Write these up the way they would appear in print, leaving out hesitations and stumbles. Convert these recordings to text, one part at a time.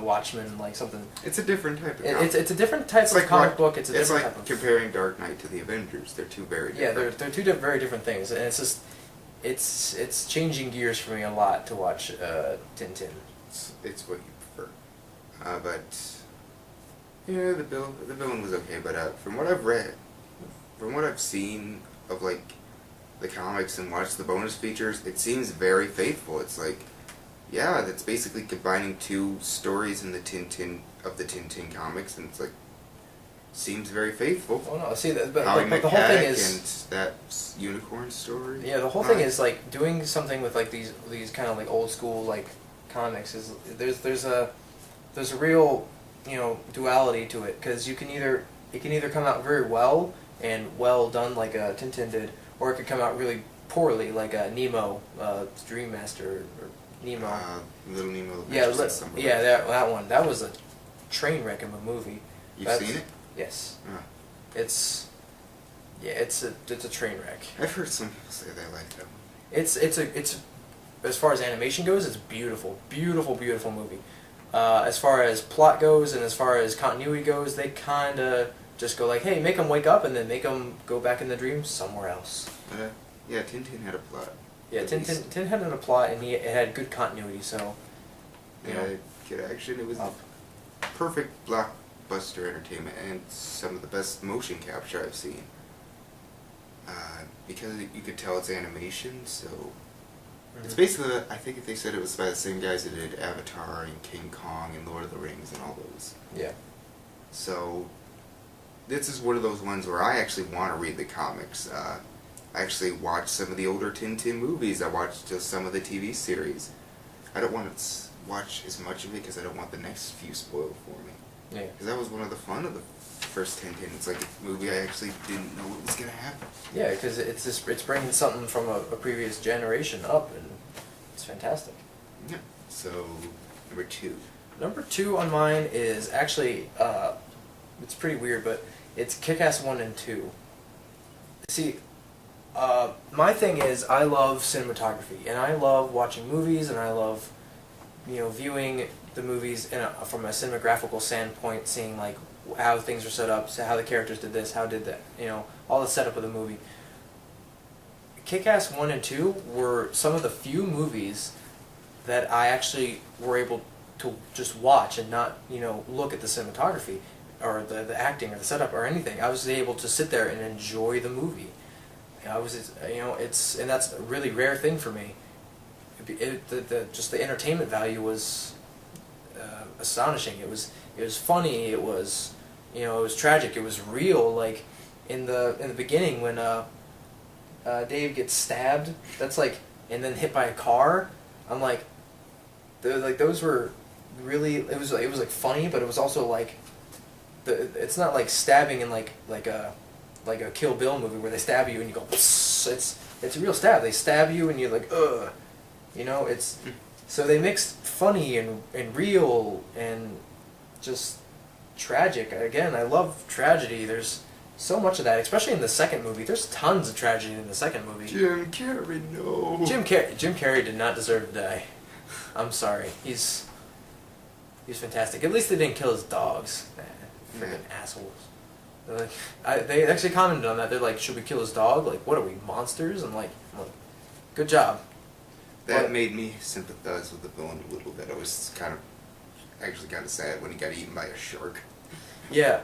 Watchmen, like something. It's a different type of comic. It's a different type of comic book. It's a different type of... It's like comparing Dark Knight to the Avengers. They're two very different. Yeah, they're two very different things, and it's just it's changing gears for me a lot to watch Tintin. It's what you prefer, but yeah, the villain was okay. But from what I've read, from what I've seen of like the comics and watched the bonus features, it seems very faithful. It's like, yeah, that's basically combining two stories in the Tintin comics, and it's like seems very faithful. Oh no, see, but the whole thing is and that unicorn story. Yeah, the whole thing is like doing something with like these kind of like old school like comics is there's a real, you know, duality to it, because it can either come out very well and well done like Tintin did, or it could come out really poorly like Nemo, Dream Master, or Nemo. Little Nemo. Yeah, that one. That was a train wreck of a movie. You've seen it? Yes. Ah. It's a train wreck. I've heard some people say they like that one. It's as far as animation goes, it's beautiful movie. As far as plot goes and as far as continuity goes, they kind of just go like, hey, make them wake up and then make them go back in the dream somewhere else. Yeah, Tintin had a plot. Yeah, Tintin had a plot, and it had good continuity, so... You know, good action. It was perfect blockbuster entertainment and some of the best motion capture I've seen. Because you could tell it's animation, so... Mm-hmm. It's basically, I think if they said it was by the same guys that did Avatar and King Kong and Lord of the Rings and all those. Yeah. So, this is one of those ones where I actually want to read the comics. I actually watched some of the older Tintin movies. I watched some of the TV series. I don't want to watch as much of it because I don't want the next few spoiled for me. Yeah. Because that was one of the fun of the first Tintin. It's like a movie I actually didn't know what was going to happen. Yeah, because it's bringing something from a previous generation up, and it's fantastic. Yeah. So, number 2. Number 2 on mine is actually, it's pretty weird, but it's KickAss 1 and 2. See, my thing is I love cinematography, and I love watching movies, and I love, you know, viewing the movies from a cinematographical standpoint, seeing like how things are set up, so how the characters did this, how did that, you know, all the setup of the movie. KickAss 1 and 2 were some of the few movies that I actually were able to just watch and not, you know, look at the cinematography or the acting or the setup or anything. I was able to sit there and enjoy the movie. I was, you know, and that's a really rare thing for me. Just the entertainment value was astonishing. It was funny. It was, you know, it was tragic. It was real. Like in the beginning when Dave gets stabbed, that's like, and then hit by a car. I'm like, those were really. It was like funny, but it was also like, it's not like stabbing in like a Kill Bill movie where they stab you and you go, psss. It's a real stab. They stab you and you're like, ugh. You know, it's... So they mixed funny and real and just tragic. Again, I love tragedy. There's so much of that, especially in the second movie. There's tons of tragedy in the second movie. Jim Carrey, no. Jim Carrey did not deserve to die. I'm sorry. He's fantastic. At least they didn't kill his dogs. Freaking assholes. They actually commented on that. They're like, should we kill his dog? Like, what are we, monsters? I'm like, good job. That made me sympathize with the villain a little bit. I was actually kind of sad when he got eaten by a shark. Yeah,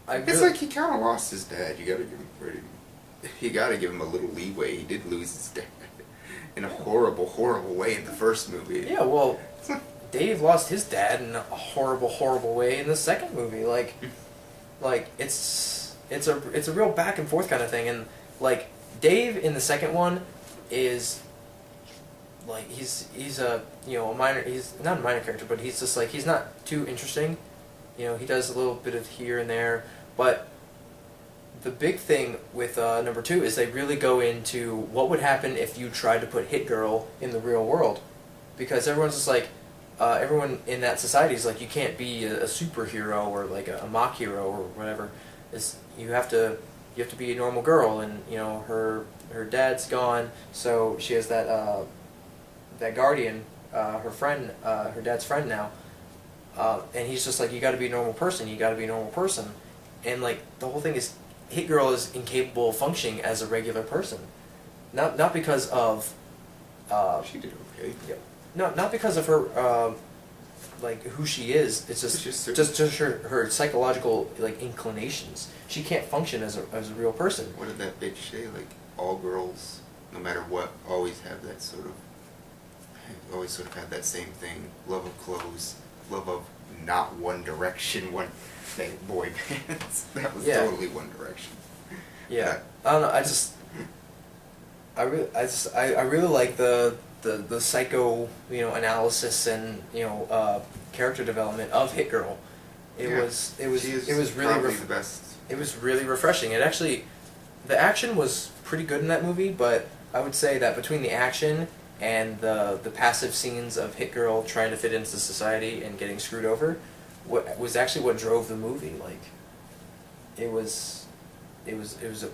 it's like he kind of lost his dad. You gotta give him a little leeway. He did lose his dad in a horrible, horrible way in the first movie. Yeah, well, Dave lost his dad in a horrible, horrible way in the second movie. Like it's a real back and forth kind of thing. And like Dave in the second one is like he's a, you know, a minor. He's not a minor character, but he's just like, he's not too interesting. You know, he does a little bit of here and there, but the big thing with number 2 is they really go into what would happen if you tried to put Hit Girl in the real world, because everyone's just like, everyone in that society is like, you can't be a superhero or like a mock hero or whatever. You have to be a normal girl, and you know her dad's gone, so she has that guardian her friend, her dad's friend now, and he's just like, you got to be a normal person. You got to be a normal person, and like the whole thing is, Hit Girl is incapable of functioning as a regular person, not because of. She did okay. Yeah. Not because of her. Like who she is, it's just her psychological like inclinations. She can't function as a real person. What did that bitch say? Like all girls, no matter what, always have that sort of have that same thing: love of clothes, love of not One Direction, one thing, boy bands. That was totally One Direction. Yeah, I don't know. I really like the psycho analysis and character development of Hit Girl. It was really the best. It was really refreshing. It actually, the action was pretty good in that movie, but I would say that between the action and the passive scenes of Hit Girl trying to fit into society and getting screwed over, what was actually what drove the movie. Like, it was a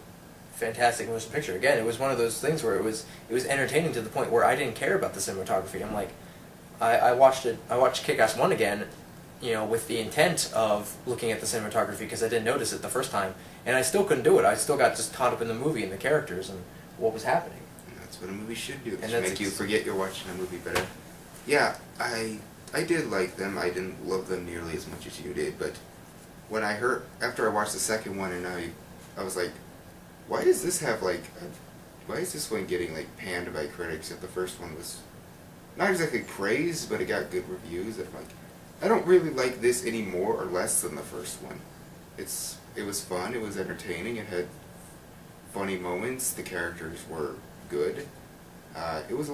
fantastic motion picture. Again, it was one of those things where it was entertaining to the point where I didn't care about the cinematography. I'm like, I watched KickAss 1 again, with the intent of looking at the cinematography because I didn't notice it the first time, and I still couldn't do it. I still got just caught up in the movie and the characters and what was happening. And that's what a movie should do. It and should make you forget you're watching a movie better. Yeah, I did like them. I didn't love them nearly as much as you did, but when after I watched the second one and I was like, why is this one getting like panned by critics if the first one was not exactly praised, but it got good reviews? And I'm like, I don't really like this any more or less than the first one. It was fun, it was entertaining, it had funny moments, the characters were good. It was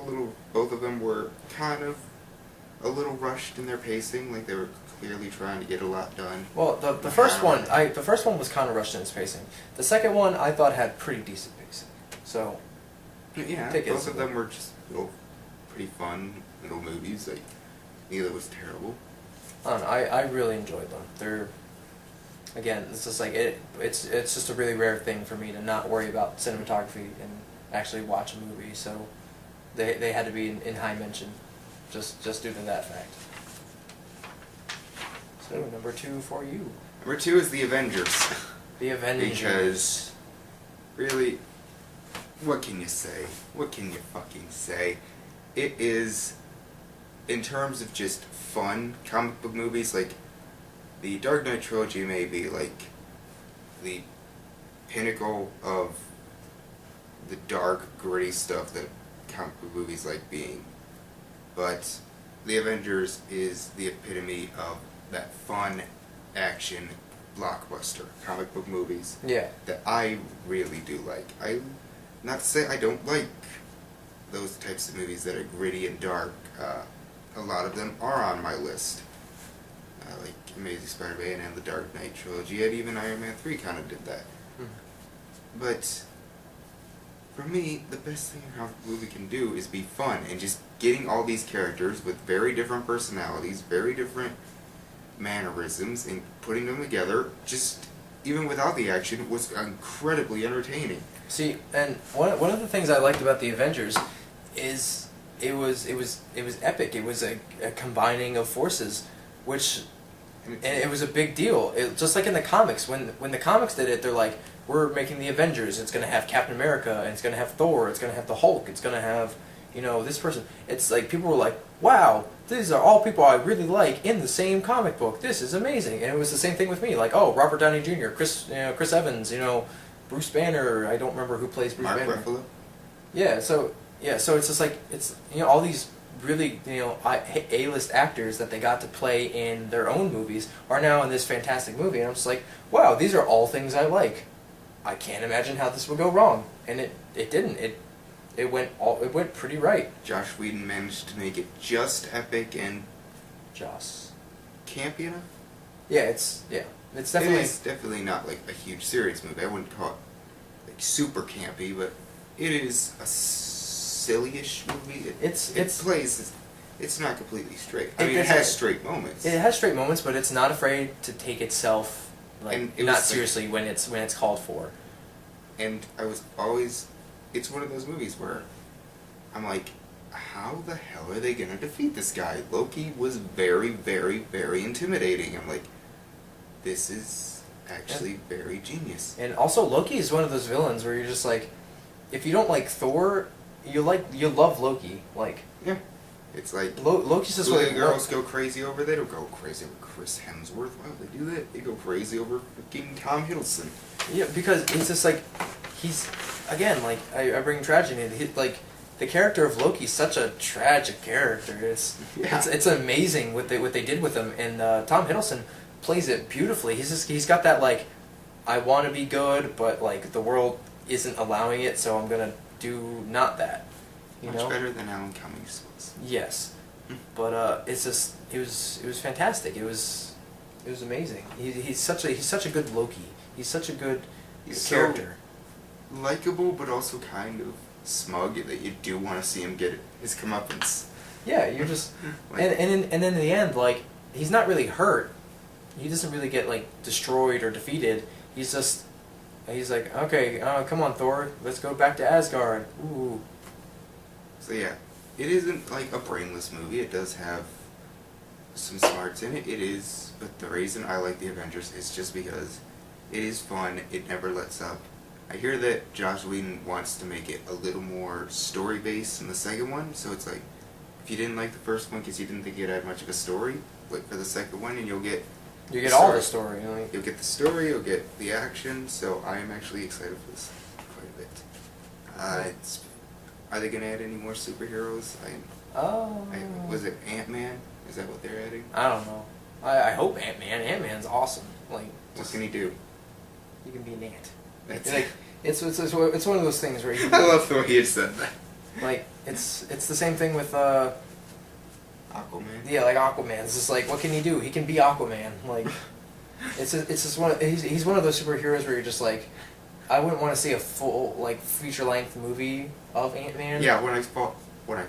both of them were kind of a little rushed in their pacing, like they were clearly trying to get a lot done. Well, the first one was kind of rushed in its pacing. The second one I thought had pretty decent pacing. So yeah, both of them were just pretty fun little movies. Like neither was terrible. I really enjoyed them. They're, again, it's just like it's just a really rare thing for me to not worry about cinematography and actually watch a movie. So they had to be in high mention, just due to that fact. So, number 2 for you. Number 2 is The Avengers. The Avengers. Because, really, what can you say? What can you fucking say? It is, in terms of just fun comic book movies, like, the Dark Knight trilogy may be, like, the pinnacle of the dark, gritty stuff that comic book movies like being. But The Avengers is the epitome of that fun action blockbuster comic book movies that I really do like. Not to say I don't like those types of movies that are gritty and dark. A lot of them are on my list, like Amazing Spider-Man and the Dark Knight trilogy, and even Iron Man 3 kind of did that. But for me, the best thing a comic book movie can do is be fun, and just getting all these characters with very different personalities, very different mannerisms, and putting them together, just even without the action, was incredibly entertaining. See, and one of the things I liked about the Avengers is it was epic. It was a combining of forces, and it was a big deal. Just like in the comics, when the comics did it, they're like, we're making the Avengers. It's going to have Captain America, and it's going to have Thor. It's going to have the Hulk. It's going to have this person. It's like people were like, wow, these are all people I really like in the same comic book. This is amazing. And it was the same thing with me. Like, oh, Robert Downey Jr., Chris Evans, Bruce Banner. I don't remember who plays Bruce Banner. Mark Ruffalo. Yeah. So it's just like it's all these really A-list actors that they got to play in their own movies are now in this fantastic movie, and I'm just like, wow, these are all things I like. I can't imagine how this would go wrong, and it didn't. It went pretty right. Josh Whedon managed to make it just epic and campy enough. Yeah, it's definitely. It is definitely not like a huge serious movie. I wouldn't call it like super campy, but it is a silly-ish movie. It's not completely straight. I mean, it has straight moments. It has straight moments, but it's not afraid to take itself not seriously when it's called for. And it's one of those movies where I'm like, how the hell are they gonna defeat this guy? Loki was very, very, very intimidating. I'm like, this is actually very genius. And also, Loki is one of those villains where you're just like, if you don't like Thor, you love Loki. Like, yeah, it's like Loki's just do what the girls go crazy over. They don't go crazy over Chris Hemsworth. Why would they do that? They go crazy over freaking Tom Hiddleston. Yeah, because it's just like, he's, again, like, I bring tragedy in. Like, the character of Loki is such a tragic character. It's amazing what they did with him, and Tom Hiddleston plays it beautifully. He's got that, like, I want to be good, but like the world isn't allowing it, so I'm gonna do not that. You know? Much better than Alan Cummings was. Yes, but it's just it was fantastic. It was amazing. He's such a good Loki. He's such a good character. So likable, but also kind of smug that you do want to see him get his comeuppance. Yeah, you're just Like- and then in the end, like, he's not really hurt. He doesn't really get like destroyed or defeated. He's like, okay, come on, Thor, let's go back to Asgard. Ooh. So yeah, it isn't like a brainless movie. It does have some smarts in it. It is, but the reason I like the Avengers is just because it is fun. It never lets up. I hear that Joss Whedon wants to make it a little more story based in the second one. So it's like, if you didn't like the first one because you didn't think it had much of a story, wait for the second one and you'll get. You get all the story. You know? You'll get the story, you'll get the action, so I am actually excited for this quite a bit. Are they going to add any more superheroes? Was it Ant-Man? Is that what they're adding? I don't know. I hope Ant-Man. Ant-Man's awesome. Like, What can he do? he can be an ant. That's Like, it's one of those things where you I love the way you said that. like it's the same thing with Aquaman? yeah, like Aquaman. It's just like, what can he do? He can be Aquaman. Like, it's just he's one of those superheroes where you're just like, I wouldn't want to see a full like feature length movie of Ant-Man. Yeah, when I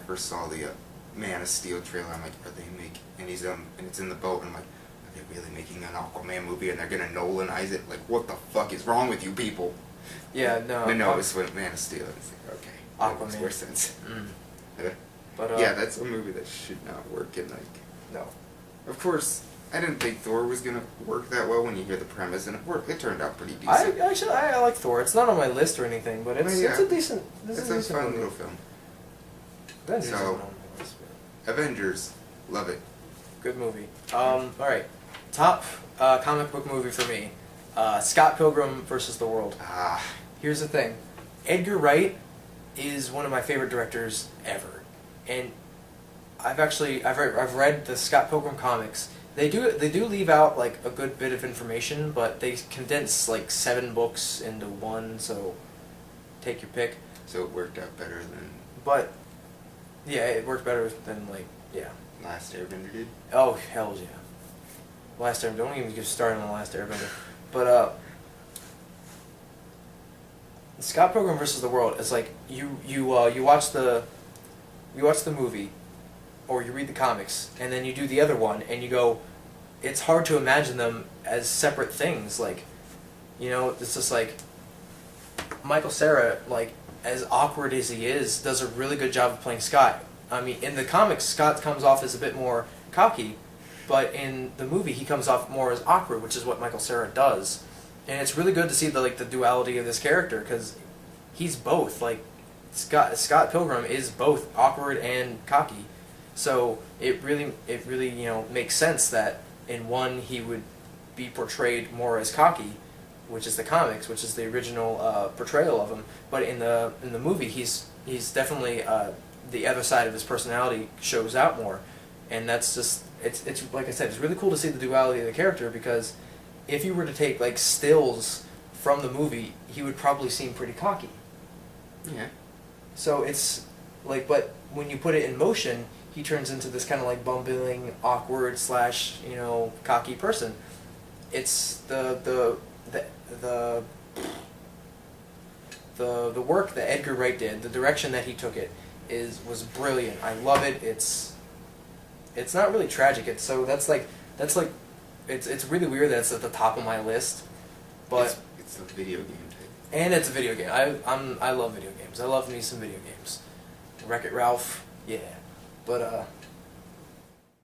first saw the Man of Steel trailer, I'm like, are they making, and it's in the boat, and I'm like, are they really making an Aquaman movie and they're gonna Nolanize it? Like, what the fuck is wrong with you people? Yeah, no. But no, it's when Man of Steel. It's like, okay, that makes Aquaman. more sense. But Yeah, that's a movie that should not work in, like... no. Of course, I didn't think Thor was gonna work that well when you hear the premise, and it turned out pretty decent. I like Thor. It's not on my list or anything, but it's Yeah. a decent. It's a fun little film. Avengers So- isn't on my list, but Avengers, love it. good movie. All right, top comic book movie for me, Scott Pilgrim versus the World. Ah, Here's the thing, Edgar Wright is one of my favorite directors ever, and I've read the Scott Pilgrim comics. They do leave out like a good bit of information, but they condense like 7 books into one, so take your pick. so it worked out better than But yeah, it worked better than like Last Airbender did. oh hell yeah. Last Airbender, don't even get started on the Last Airbender. But Scott Pilgrim versus the World is like you watch the movie, or you read the comics, and then you do the other one, and you go, it's hard to imagine them as separate things. Like, it's just like Michael Cera, like, as awkward as he is, does a really good job of playing Scott. I mean, in the comics, Scott comes off as a bit more cocky, but in the movie, he comes off more as awkward, which is what Michael Cera does. And it's really good to see the duality of this character, because he's both. Like, Scott Pilgrim is both awkward and cocky. So it really makes sense that in one he would be portrayed more as cocky, which is the comics, which is the original portrayal of him. But in the movie, he's definitely the other side of his personality shows out more, and that's just it's like I said, it's really cool to see the duality of the character, because if you were to take like stills from the movie, he would probably seem pretty cocky. Yeah. So it's like, but when you put it in motion, he turns into this kind of like bumbling, awkward / cocky person. It's the work that Edgar Wright did, the direction that he took it was brilliant. I love it. It's not really tragic. It's really weird that it's at the top of my list, but it's a video game type. and it's a video game. I love video games. I love me some video games. Wreck-It Ralph, Yeah, but